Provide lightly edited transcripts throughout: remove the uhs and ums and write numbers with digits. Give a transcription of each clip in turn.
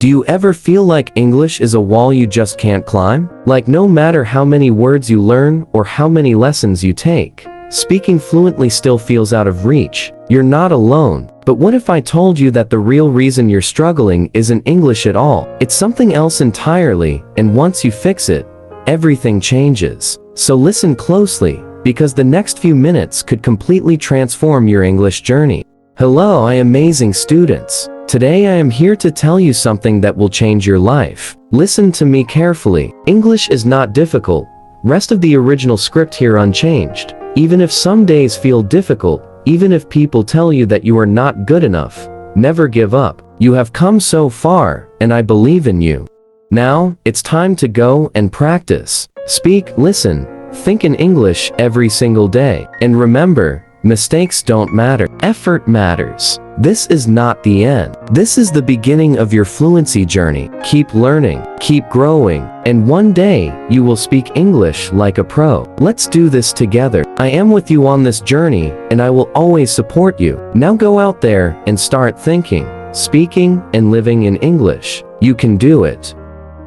Do you ever feel like English is a wall you just can't climb? Like no matter how many words you learn or how many lessons you take, speaking fluently still feels out of reach. You're not alone. But what if I told you that the real reason you're struggling isn't English at all? It's something else entirely, and once you fix it, everything changes. So listen closely, because the next few minutes could completely transform your English journey. Hello, amazing students. Today I am here to tell you something that will change your life. Listen to me carefully. English is not difficult. Rest of the original script here unchanged. Even if some days feel difficult, even if people tell you that you are not good enough, never give up. You have come so far, and I believe in you. Now, it's time to go and practice. Speak, listen, think in English every single day. And remember, mistakes don't matter. Effort matters. This is not the end. This is the beginning of your fluency journey. Keep learning, keep growing, and one day, you will speak English like a pro. Let's do this together. I am with you on this journey, and I will always support you. Now go out there and start thinking, speaking, and living in English. You can do it.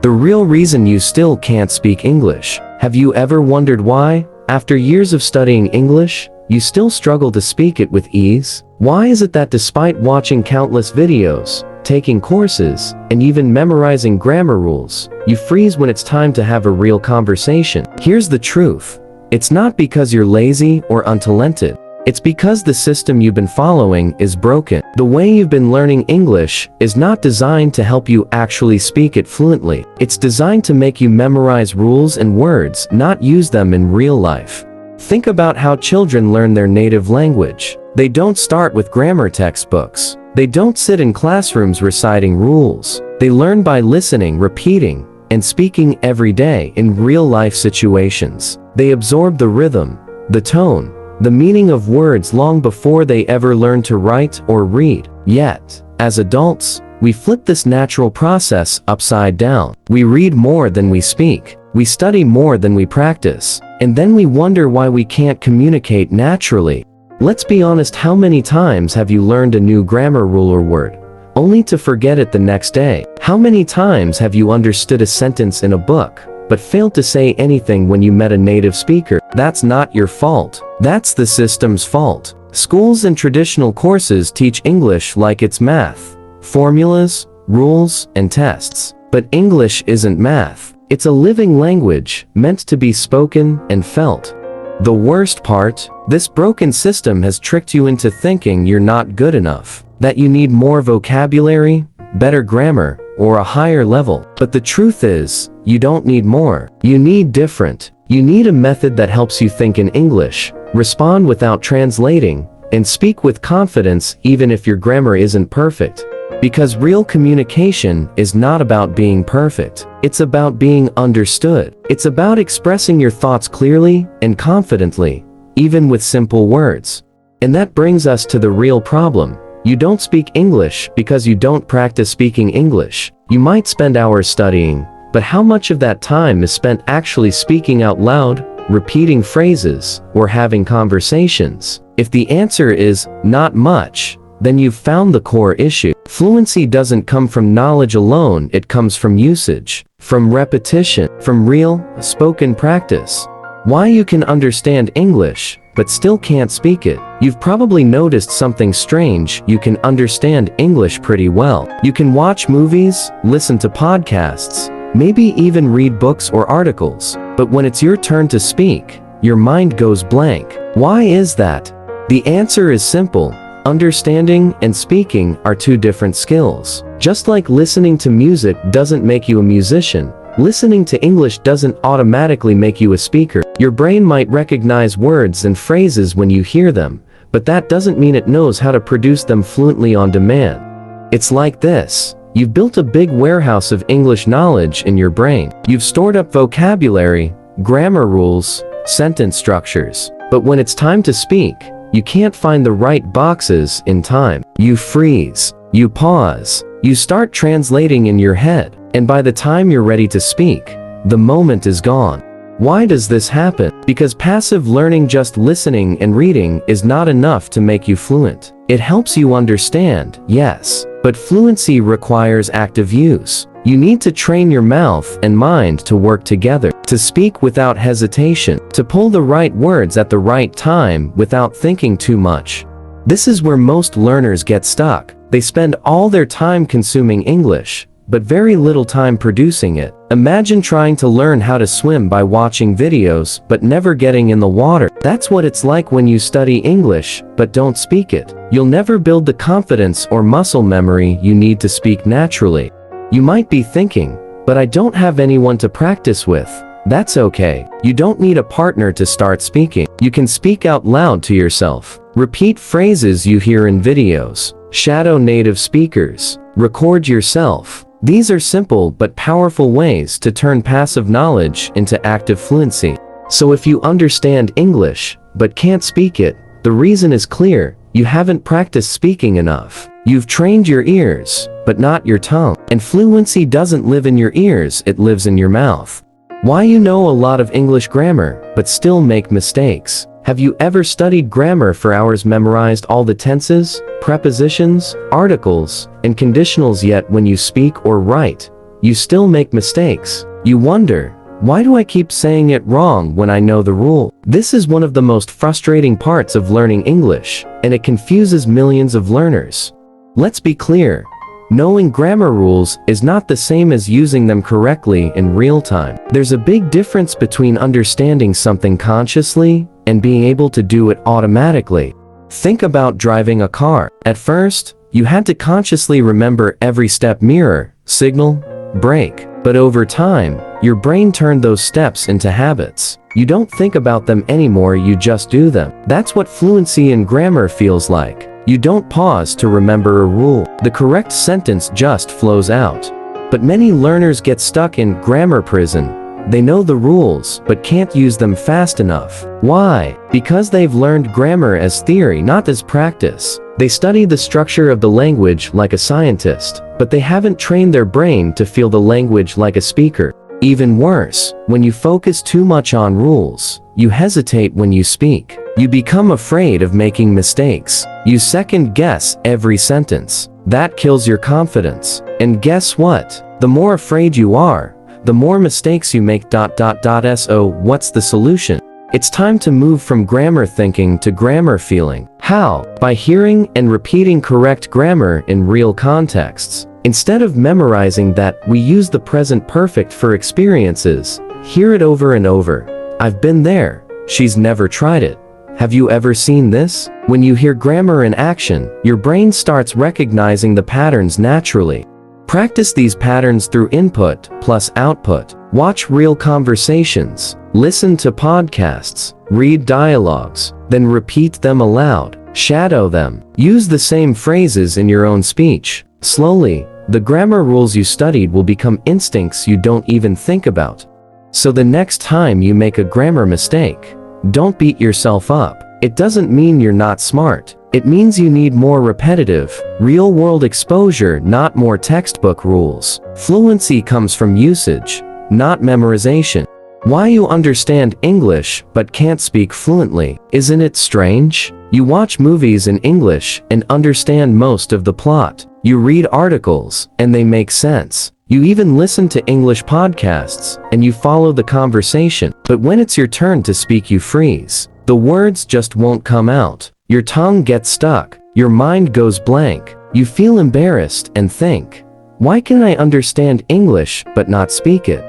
The real reason you still can't speak English. Have you ever wondered why, after years of studying English, you still struggle to speak it with ease? Why is it that despite watching countless videos, taking courses, and even memorizing grammar rules, you freeze when it's time to have a real conversation? Here's the truth. It's not because you're lazy or untalented. It's because the system you've been following is broken. The way you've been learning English is not designed to help you actually speak it fluently. It's designed to make you memorize rules and words, not use them in real life. Think about how children learn their native language. They don't start with grammar textbooks. They don't sit in classrooms reciting rules. They learn by listening, repeating, and speaking every day in real-life situations. They absorb the rhythm, the tone, the meaning of words long before they ever learn to write or read. Yet, as adults, we flip this natural process upside down. We read more than we speak. We study more than we practice. And then we wonder why we can't communicate naturally. Let's be honest, how many times have you learned a new grammar rule or word, only to forget it the next day? How many times have you understood a sentence in a book, but failed to say anything when you met a native speaker? That's not your fault. That's the system's fault. Schools and traditional courses teach English like it's math, formulas, rules, and tests. But English isn't math. It's a living language, meant to be spoken and felt. The worst part, this broken system has tricked you into thinking you're not good enough, that you need more vocabulary, better grammar, or a higher level. But the truth is, you don't need more. You need different. You need a method that helps you think in English, respond without translating, and speak with confidence even if your grammar isn't perfect. Because real communication is not about being perfect. It's about being understood. It's about expressing your thoughts clearly and confidently, even with simple words. And that brings us to the real problem. You don't speak English because you don't practice speaking English. You might spend hours studying, but how much of that time is spent actually speaking out loud, repeating phrases, or having conversations? If the answer is not much, then you've found the core issue. Fluency doesn't come from knowledge alone, it comes from usage, from repetition, from real, spoken practice. Why you can understand English, but still can't speak it. You've probably noticed something strange. You can understand English pretty well. You can watch movies, listen to podcasts, maybe even read books or articles. But when it's your turn to speak, your mind goes blank. Why is that? The answer is simple. Understanding and speaking are two different skills. Just like listening to music doesn't make you a musician, listening to English doesn't automatically make you a speaker. Your brain might recognize words and phrases when you hear them, but that doesn't mean it knows how to produce them fluently on demand. It's like this. You've built a big warehouse of English knowledge in your brain. You've stored up vocabulary, grammar rules, sentence structures. But when it's time to speak, you can't find the right boxes in time. You freeze. You pause. You start translating in your head. And by the time you're ready to speak, the moment is gone. Why does this happen? Because passive learning, just listening and reading, is not enough to make you fluent. It helps you understand, yes, But fluency requires active use. You need to train your mouth and mind to work together, to speak without hesitation, to pull the right words at the right time without thinking too much. This is where most learners get stuck. They spend all their time consuming English, but very little time producing it. Imagine trying to learn how to swim by watching videos, but never getting in the water. That's what it's like when you study English, but don't speak it. You'll never build the confidence or muscle memory you need to speak naturally. You might be thinking, but I don't have anyone to practice with. That's okay. You don't need a partner to start speaking. You can speak out loud to yourself. Repeat phrases you hear in videos. Shadow native speakers. Record yourself. These are simple but powerful ways to turn passive knowledge into active fluency. So if you understand English, but can't speak it, the reason is clear: you haven't practiced speaking enough. You've trained your ears, but not your tongue. And fluency doesn't live in your ears, it lives in your mouth. Why you know a lot of English grammar, but still make mistakes? Have you ever studied grammar for hours, memorized all the tenses, prepositions, articles, and conditionals, yet when you speak or write, you still make mistakes? You wonder, why do I keep saying it wrong when I know the rule? This is one of the most frustrating parts of learning English, and it confuses millions of learners. Let's be clear. Knowing grammar rules is not the same as using them correctly in real time. There's a big difference between understanding something consciously and being able to do it automatically. Think about driving a car. At first, you had to consciously remember every step: mirror, signal, brake. But over time, your brain turned those steps into habits. You don't think about them anymore, you just do them. That's what fluency in grammar feels like. You don't pause to remember a rule. The correct sentence just flows out. But many learners get stuck in grammar prison. They know the rules, but can't use them fast enough. Why? Because they've learned grammar as theory, not as practice. They study the structure of the language like a scientist, but they haven't trained their brain to feel the language like a speaker. Even worse, when you focus too much on rules, you hesitate when you speak. You become afraid of making mistakes. You second-guess every sentence. That kills your confidence. And guess what? The more afraid you are, the more mistakes you make. So what's the solution? It's time to move from grammar thinking to grammar feeling. How? By hearing and repeating correct grammar in real contexts. Instead of memorizing that, we use the present perfect for experiences. Hear it over and over. I've been there. She's never tried it. Have you ever seen this? When you hear grammar in action, your brain starts recognizing the patterns naturally. Practice these patterns through input plus output. Watch real conversations. Listen to podcasts. Read dialogues. Then repeat them aloud. Shadow them. Use the same phrases in your own speech. Slowly, the grammar rules you studied will become instincts you don't even think about. So the next time you make a grammar mistake, don't beat yourself up. It doesn't mean you're not smart. It means you need more repetitive, real-world exposure, not more textbook rules. Fluency comes from usage, not memorization. Why you understand English but can't speak fluently? Isn't it strange? You watch movies in English and understand most of the plot. You read articles and they make sense. You even listen to English podcasts and you follow the conversation. But when it's your turn to speak, you freeze. The words just won't come out. Your tongue gets stuck. Your mind goes blank. You feel embarrassed and think, why can I understand English but not speak it?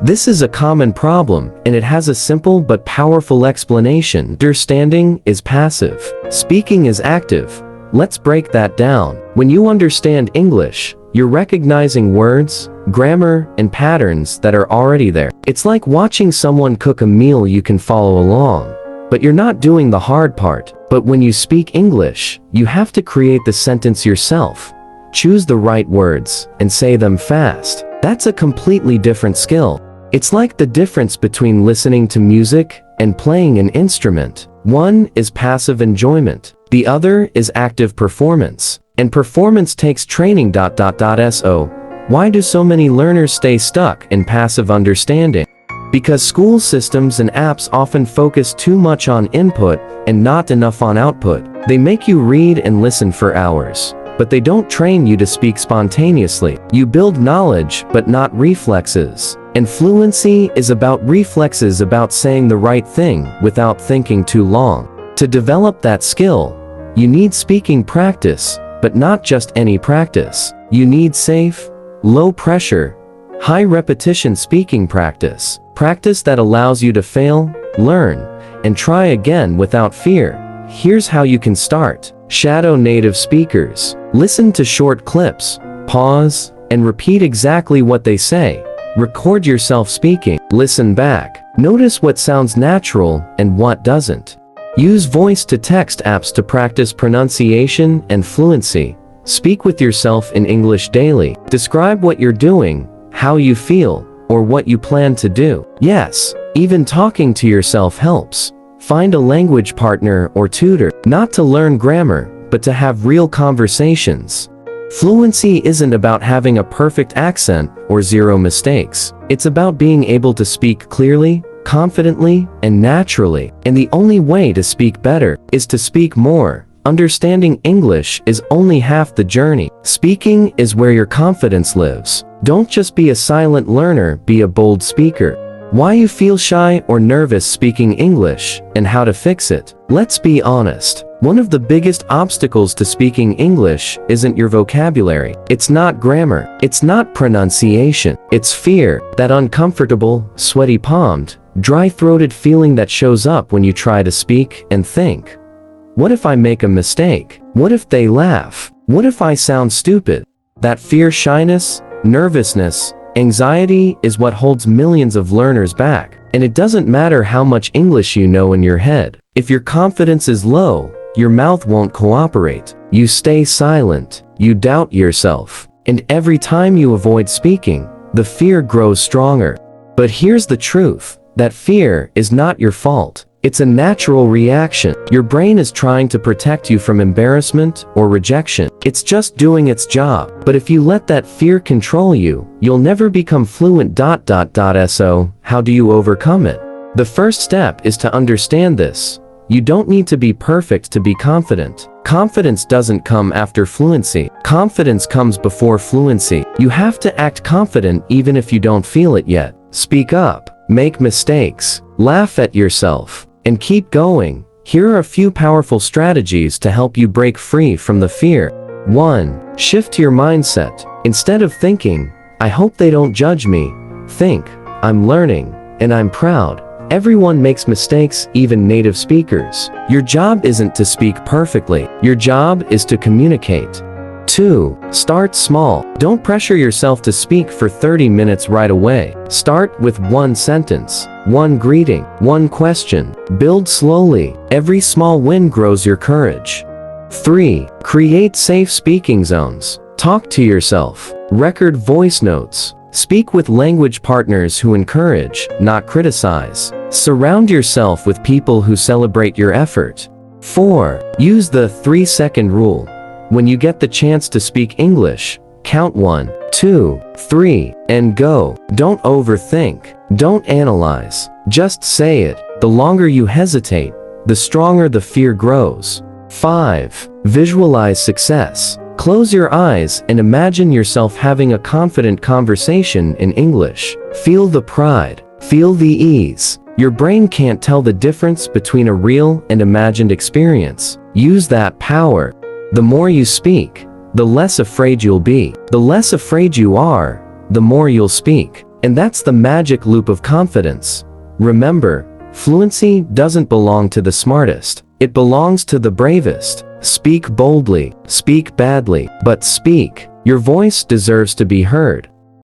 This is a common problem, and it has a simple but powerful explanation. Understanding is passive. Speaking is active. Let's break that down. When you understand English, you're recognizing words, grammar, and patterns that are already there. It's like watching someone cook a meal you can follow along, but you're not doing the hard part. But when you speak English, you have to create the sentence yourself. Choose the right words and say them fast. That's a completely different skill. It's like the difference between listening to music and playing an instrument. One is passive enjoyment. The other is active performance. And performance takes training. So why do so many learners stay stuck in passive understanding? Because school systems and apps often focus too much on input and not enough on output. They make you read and listen for hours, but they don't train you to speak spontaneously. You build knowledge, but not reflexes. And fluency is about reflexes, about saying the right thing without thinking too long. To develop that skill, you need speaking practice, but not just any practice. You need safe, low pressure, high repetition speaking practice. Practice that allows you to fail, learn, and try again without fear. Here's how you can start. Shadow native speakers. Listen to short clips, pause, and repeat exactly what they say. Record yourself speaking. Listen back. Notice what sounds natural and what doesn't. Use voice-to-text apps to practice pronunciation and fluency. Speak with yourself in English daily. Describe what you're doing, how you feel, or what you plan to do. Yes, even talking to yourself helps. Find a language partner or tutor, not to learn grammar, but to have real conversations. Fluency isn't about having a perfect accent or zero mistakes. It's about being able to speak clearly, confidently, and naturally. And the only way to speak better is to speak more. Understanding English is only half the journey. Speaking is where your confidence lives. Don't just be a silent learner, be a bold speaker. Why you feel shy or nervous speaking English, and how to fix it. Let's be honest. One of the biggest obstacles to speaking English isn't your vocabulary. It's not grammar. It's not pronunciation. It's fear. That uncomfortable, sweaty palmed, dry-throated feeling that shows up when you try to speak and think. What if I make a mistake? What if they laugh? What if I sound stupid? That fear, shyness, nervousness, anxiety is what holds millions of learners back. And it doesn't matter how much English you know in your head. If your confidence is low, your mouth won't cooperate. You stay silent. You doubt yourself. And every time you avoid speaking, the fear grows stronger. But here's the truth. That fear is not your fault. It's a natural reaction. Your brain is trying to protect you from embarrassment or rejection. It's just doing its job. But if you let that fear control you, you'll never become fluent. So, how do you overcome it? The first step is to understand this. You don't need to be perfect to be confident. Confidence doesn't come after fluency. Confidence comes before fluency. You have to act confident even if you don't feel it yet. Speak up, make mistakes, laugh at yourself, and keep going. Here are a few powerful strategies to help you break free from the fear. 1. Shift your mindset. Instead of thinking, I hope they don't judge me, think, I'm learning, and I'm proud. Everyone makes mistakes, even native speakers. Your job isn't to speak perfectly. Your job is to communicate. 2. Start small. Don't pressure yourself to speak for 30 minutes right away. Start with one sentence, one greeting, one question. Build slowly. Every small win grows your courage. 3. Create safe speaking zones. Talk to yourself. Record voice notes. Speak with language partners who encourage, not criticize. Surround yourself with people who celebrate your effort. 4. Use the 3-second rule. When you get the chance to speak English, count 1, 2, 3, and go. Don't overthink. Don't analyze. Just say it. The longer you hesitate, the stronger the fear grows. 5. Visualize success. Close your eyes and imagine yourself having a confident conversation in English. Feel the pride. Feel the ease. Your brain can't tell the difference between a real and imagined experience. Use that power. The more you speak, the less afraid you'll be. The less afraid you are, the more you'll speak. And that's the magic loop of confidence. Remember, fluency doesn't belong to the smartest. It belongs to the bravest. Speak boldly, speak badly, but speak. Your voice deserves to be heard.